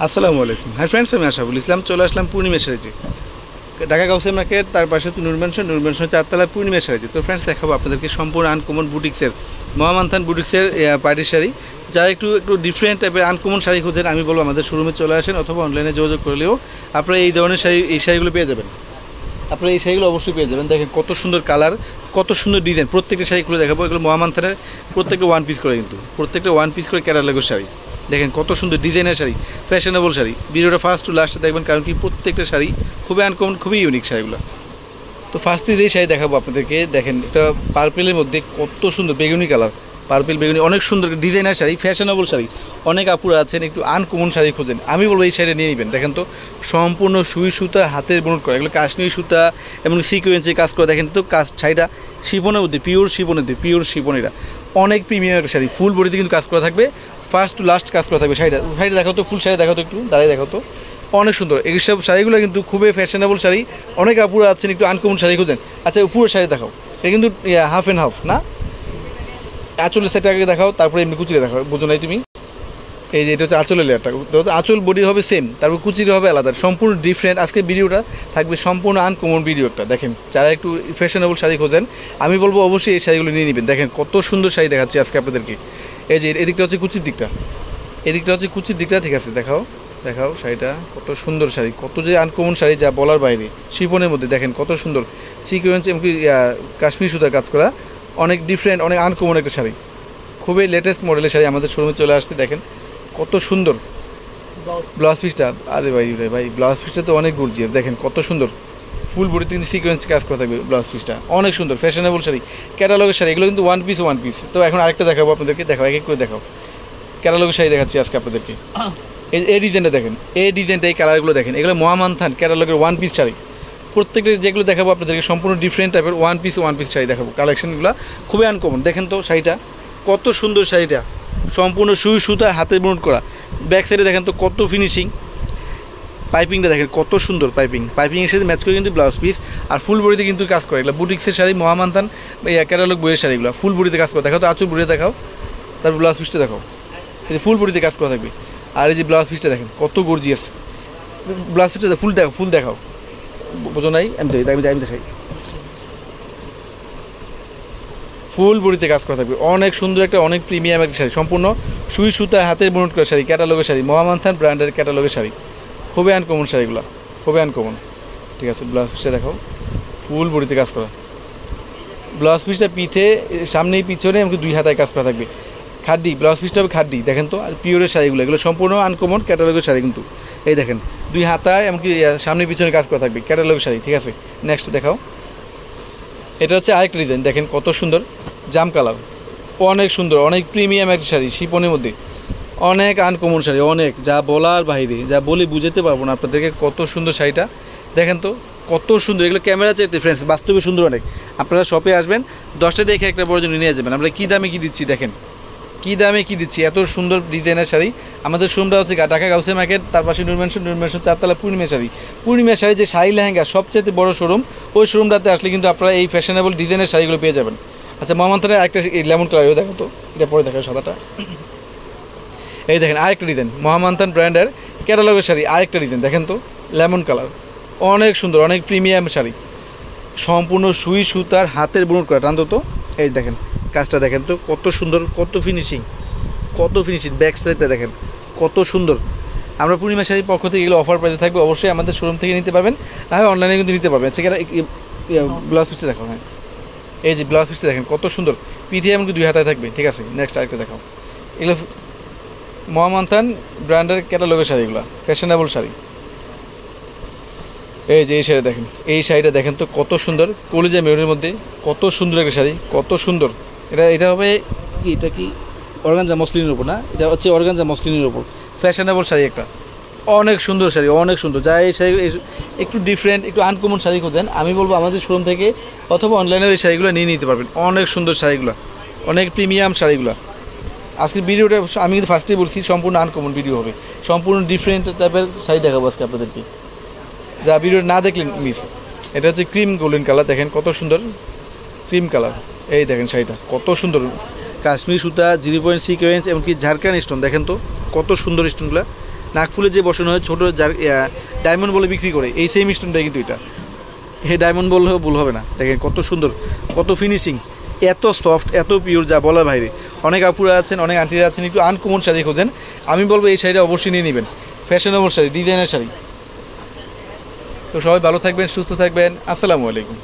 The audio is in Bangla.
আসসালামু আলাইকুম। হাই ফ্রেন্ডস, আমি আশাফুল ইসলাম চলে আসলাম পূর্ণিমা শাড়িতে, ঢাকা গাউসিয়া মার্কেট, তার পাশে নূর ম্যানশন 4তলায় পূর্ণিমা শাড়িতে। তো ফ্রেন্ডস, দেখাবো আপনাদেরকে সম্পূর্ণ আনকমন বুটিক্সের মহামান্থান বুটিক্সের পার্টির শাড়ি। যারা একটু ডিফারেন্ট টাইপের আনকমন শাড়ি খুঁজেন, আমি বলবো আমাদের শোরুমে চলে আসেন, অথবা অনলাইনে যোগাযোগ করলেও আপনারা এই ধরনের শাড়িগুলো পেয়ে যাবেন। আপনারা এই শাড়িগুলো অবশ্যই পেয়ে যাবেন। দেখেন কত সুন্দর কালার, কত সুন্দর ডিজাইন। প্রত্যেকটা শাড়ি খুলে দেখাবো। এগুলো মহামান্থানের প্রত্যেকটা ওয়ান পিস করে, কিন্তু প্রত্যেকটা ওয়ান পিস করে ক্যাটালগের শাড়ি। দেখেন কত সুন্দর ডিজাইনের শাড়ি, ফ্যাশনেবল শাড়ি। ভিডিওটা ফার্স্ট টু লাস্টে দেখবেন, কারণ কি প্রত্যেকটা শাড়ি খুবই আনকমন, খুবই ইউনিক শাড়িগুলো। তো ফার্স্টে যেই শাড়ি দেখাবো আপনাদেরকে, দেখেন এটা পার্পেলের মধ্যে কত সুন্দর বেগুনি কালার, পার্পেল বেগুনি, অনেক সুন্দর ডিজাইনার শাড়ি, ফ্যাশনেবল শাড়ি। অনেক আপুরা আছেন একটু আনকমন শাড়ি খোঁজেন, আমি বলবো এই শাড়িটা নিয়ে নেবেন। দেখেন তো সম্পূর্ণ সুই সুতা হাতের বুনট করা, এগুলো কাশ্মীরি সুতা এবং সিকোয়েন্সে কাজ করে। দেখেন তো শাড়িটা শিফনের মধ্যে, পিওর শিফনেরা, অনেক প্রিমিয়াম একটা শাড়ি। ফুল বডিতে কিন্তু কাজ করা থাকবে, ফার্স্ট টু লাস্ট কাজ করা থাকবে। শাড়িটা দেখাও তো, ফুল শাড়ি দেখাও তো, একটু দাঁড়িয়ে দেখাও তো। অনেক সুন্দর এইসব শাড়িগুলো, কিন্তু খুবই ফ্যাশনেবল শাড়ি। অনেক আপুরা আছেন একটু আনকমন শাড়ি খুঁজেন। আচ্ছা, পুরো শাড়ি দেখাও, এটা কিন্তু হাফ অ্যান্ড হাফ না, আঁচলের সেটা আগে দেখাও, তারপরে এমনি কুচিরে দেখাও। বুঝো নাই তুমি? এই যে এটা হচ্ছে আঁচলের লেয়ারটা, আঁচল বডি হবে সেম, তারপর কুচিরে হবে আলাদা, সম্পূর্ণ ডিফারেন্ট। আজকে ভিডিওটা থাকবে সম্পূর্ণ আনকমন ভিডিও একটা। দেখেন যারা একটু ফ্যাশনেবল শাড়ি খোঁজেন, আমি বলবো অবশ্যই এই শাড়িগুলো নিয়ে নেবেন। দেখেন কত সুন্দর শাড়ি দেখাচ্ছি আজকে আপনাদেরকে। এই যে এদিকটা হচ্ছে কুচির দিকটা, এদিকটা হচ্ছে কুচির দিকটা, ঠিক আছে? দেখাও শাড়িটা, কত সুন্দর শাড়ি, কত যে আনকমন শাড়ি যা বলার বাইরে। শিফনের মধ্যে দেখেন কত সুন্দর সিকোয়েন্স এবং কাশ্মীর সুতার কাজ করা, অনেক ডিফারেন্ট, অনেক আনকমন একটা শাড়ি, খুবই লেটেস্ট মডেলের শাড়ি আমাদের শোরুমে চলে আসছে। দেখেন কত সুন্দর ব্লাউজ পিসটা, আরে ভাই ব্লাউজ পিসটা তো অনেক গর্জিয়াস। দেখেন কত সুন্দর ফুল বডিতে কিন্তু সিকোয়েন্স কাজ করা থাকবে। ব্লাউজ পিসটা অনেক সুন্দর, ফ্যাশনেবল শাড়ি, ক্যাটালগের শাড়ি। এগুলো কিন্তু ওয়ান পিস। তো এখন আরেকটা দেখাবো আপনাদেরকে, দেখাও এক এক করে দেখাও। ক্যাটালগের শাড়ি দেখাচ্ছি আজকে আপনাদেরকে। এই ডিজাইনটা দেখেন, এই ডিজাইনটা, এই কালারগুলো দেখেন, এগুলো মহামান্থান ক্যাটালগের ওয়ান পিস শাড়ি। প্রত্যেকটা যেগুলো দেখাবো আপনাদেরকে সম্পূর্ণ ডিফারেন্ট টাইপের ওয়ান পিস শাড়ি দেখাবো। কালেকশনগুলো খুবই আনকমন। দেখেন তো শাড়িটা কত সুন্দর, শাড়িটা সম্পূর্ণ সুই সুতার হাতে বুনট করা। ব্যাক সাইডে দেখেন তো কত ফিনিশিং, পাইপিংটা দেখেন কত সুন্দর, পাইপিংয়ের সাথে ম্যাচ করে কিন্তু ব্লাউজ পিস। আর ফুল বডিতে কিন্তু কাজ করে, এগুলো বুটিক্সের শাড়ি, মহামান্থান ক্যাটালগ বইয়ের শাড়িগুলো ফুল বডিতে কাজ করে। দেখাও তো আঁচল বডিতে দেখাও, তারপর ব্লাউজ পিসটা দেখাও। এই যে ফুল বডিতে কাজ করা থাকবে। আর এই যে ব্লাউজ পিসটা দেখেন কত গর্জিয়াস। ব্লাউজ পিসটা ফুল দেখাও, বোঝো নাই? আমি দেখাই। ফুল বডিতে কাজ করা থাকবে, অনেক সুন্দর একটা, অনেক প্রিমিয়াম একটা শাড়ি, সম্পূর্ণ সুই সুতার হাতের বুনট করা শাড়ি, ক্যাটালগের শাড়ি, মহামান্থান ব্র্যান্ডের ক্যাটালগের শাড়ি। খুবই আনকমন শাড়িগুলো, খুবই আনকমন। ঠিক আছে, ব্লাউজ পিসটা দেখাও, ফুল বডিতে কাজ করা। ব্লাউজ পিসটা পিঠে, সামনেই পিছনে এমনকি দুই হাতায় কাজ করা থাকবে। খাড্ডি ব্লাউজ পিসটা হবে, খাড্ডি। দেখেন তো আর পিওরের শাড়িগুলো, এগুলো সম্পূর্ণ আনকমন ক্যাটালগের শাড়ি কিন্তু। এই দেখেন দুই হাতায় এমনকি সামনে পিছনে কাজ করা থাকবে, ক্যাটালগের শাড়ি। ঠিক আছে, নেক্সট দেখাও। এটা হচ্ছে আরেকটা ডিজাইন, দেখেন কত সুন্দর জাম কালার, অনেক সুন্দর, অনেক প্রিমিয়াম একটা শাড়ি, শিপনের মধ্যে অনেক আনকমন শাড়ি, অনেক যা বলার বাইরে, যা বলে বুঝাতে পারবো না আপনাদেরকে। কত সুন্দর শাড়িটা দেখেন তো, কত সুন্দর। এগুলো ক্যামেরা চাইতে ফ্রেন্ডস বাস্তবে সুন্দর অনেক। আপনারা শপে আসবেন, 10টা দেখে একটা বড় জন্য নিয়ে যাবেন। আমরা কী দামে কী দিচ্ছি, দেখেন কী দামে কী দিচ্ছি, এত সুন্দর ডিজাইনের শাড়ি। আমাদের শোরুমটা হচ্ছে ঢাকা গাউসিয়া মার্কেট, তার পাশে নূর ম্যানশন 4তলা পূর্ণিমা শাড়ি যে শাড়ি লেহেঙ্গা সবচেয়ে বড় শোরুম, ওই শোরুমটাতে আসলে কিন্তু আপনারা এই ফ্যাশনেবল ডিজাইনের শাড়িগুলো পেয়ে যাবেন। আচ্ছা, মহামান্থানের একটা লেমন কালার দেখো তো, এটা পরে দেখাও সাদাটা। এই দেখেন আরেকটা ডিজাইন, মহামান্থান ব্র্যান্ডের ক্যাটালগের শাড়ি, আরেকটা ডিজাইন দেখেন তো, লেমন কালার, অনেক সুন্দর, অনেক প্রিমিয়াম শাড়ি, সম্পূর্ণ সুই সুতার হাতের বুনট করা। টান তো, এই দেখেন কাজটা দেখেন তো কত সুন্দর, কত ফিনিশিং। ব্যাক সাইডটা দেখেন কত সুন্দর। আমরা পূর্ণিমা শাড়ির পক্ষ থেকে এগুলো অফার প্রাইসে থাকবে, অবশ্যই আমাদের শোরুম থেকে নিতে পারবেন, আর অনলাইনে কিন্তু নিতে পারবেন। সেখানে ব্লাউজ পিসটা দেখো, হ্যাঁ এই যে ব্লাউজ পিসটা দেখেন কত সুন্দর, পিঠে এমনকি দুই হাতায় থাকবে। ঠিক আছে, নেক্সট আরেকটা দেখাও। এগুলো মহামান্থান ব্র্যান্ডের ক্যাটালগের শাড়িগুলো, ফ্যাশনেবল শাড়ি। এই যে এই শাড়ি দেখেন, এই শাড়িটা দেখেন তো কত সুন্দর, কলিজা মেরুনের মধ্যে কত সুন্দর একটা শাড়ি, কত সুন্দর। এটা হবে কি, এটা কি অর্গানজা মসলিনের উপর না, এটা হচ্ছে অর্গানজা মসলিনের উপর, ফ্যাশনেবল শাড়ি একটা, অনেক সুন্দর শাড়ি, অনেক সুন্দর। যা এই শাড়ি একটু ডিফারেন্ট, একটু আনকমন শাড়ি খোঁজেন, আমি বলবো আমাদের শোরুম থেকে অথবা অনলাইনে এই শাড়িগুলো নিয়ে নিতে পারবেন। অনেক সুন্দর শাড়িগুলো, অনেক প্রিমিয়াম শাড়িগুলো। আজকে ভিডিওটা আমি কিন্তু ফার্স্টেই বলছি সম্পূর্ণ আনকমন ভিডিও হবে, সম্পূর্ণ ডিফারেন্ট টাইপের শাড়ি দেখাবো আজকে আপনাদেরকে, যা ভিডিও না দেখলেন মিস। এটা হচ্ছে ক্রিম গোল্ডেন কালার, দেখেন কত সুন্দর ক্রিম কালার। এই দেখেন শাড়িটা কত সুন্দর, কাশ্মীর সুতা, 0 পয়েন্ট সিকোয়েন্স এমনকি ঝাড়খান্ড স্টোন, দেখেন তো কত সুন্দর স্টোনগুলো। নাকফুলে যে বসানো হয় ছোটো যার ডায়মন্ড বলে বিক্রি করে এই সেম স্টোনটাই কিন্তু এটা, হে ডায়মন্ড বললেও ভুল হবে না। দেখেন কত সুন্দর, কত ফিনিশিং, এত সফট, এত পিওর, যা বলার বাইরে। অনেক আপুরা আছেন, অনেক আন্টিরা আছেন একটু আনকমন শাড়ি খোঁজেন, আমি বলবো এই শাড়িটা অবশ্যই নিয়ে নেবেন, ফ্যাশনেবল শাড়ি, ডিজাইনের শাড়ি। তো সবাই ভালো থাকবেন, সুস্থ থাকবেন, আসসালামু আলাইকুম।